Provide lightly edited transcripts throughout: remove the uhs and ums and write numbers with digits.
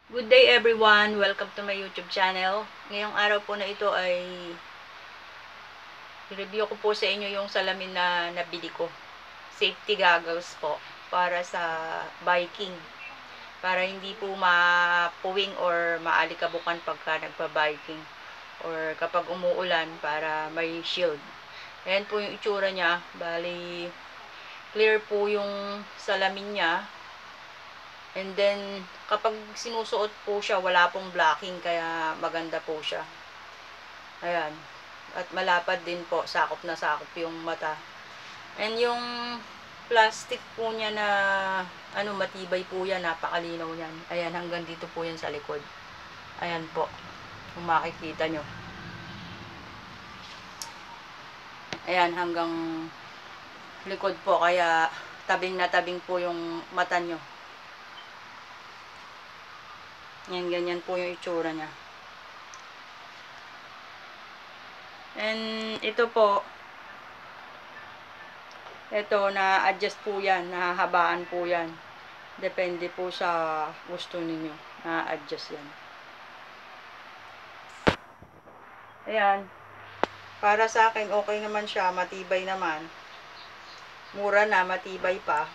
Good day everyone! Welcome to my YouTube channel. Ngayong araw po na ito ay i-review ko po sa inyo yung salamin na nabili ko. Safety goggles po para sa biking. Para hindi po mapuwing or maalikabukan pagka nagpa-biking. Or kapag umuulan para may shield. Ayan po yung itsura niya. Bali, clear po yung salamin niya. And then, kapag sinusuot po siya, wala pong blocking, kaya maganda po siya. Ayan. At malapad din po, sakop na sakop yung mata. And yung plastic po niya na, matibay po yan, napakalinaw yan. Ayan, hanggang dito po yan sa likod. Ayan po, kung makikita nyo. Ayan, hanggang likod po, kaya tabing na tabing po yung mata nyo. Yan, ganyan po yung itsura niya. And ito po, ito, na-adjust po yan, nahahabaan po yan. Depende po sa gusto ninyo, na-adjust yan. Ayan. Para sa akin, okay naman siya, matibay naman. Mura na, matibay pa.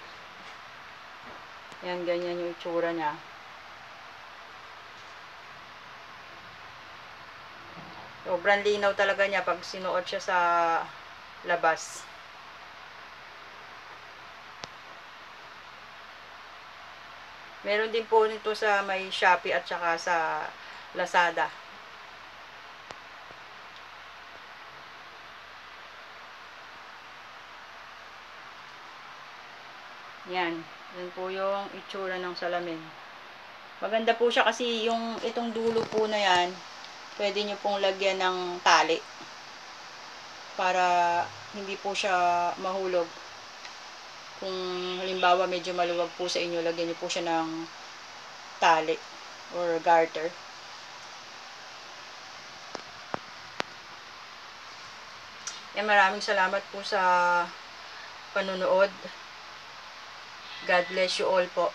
Yan, ganyan yung itsura niya. Sobrang linaw talaga niya pag sinuot siya sa labas. Meron din po nito sa may Shopee at saka sa Lazada. Yan. Yan po yung itsura ng salamin. Maganda po siya kasi yung itong dulo po na yan, pwede nyo pong lagyan ng tali para hindi po siya mahulog. Kung halimbawa medyo maluwag po sa inyo, lagyan nyo po siya ng tali or garter. Maraming salamat po sa panunood. God bless you all po.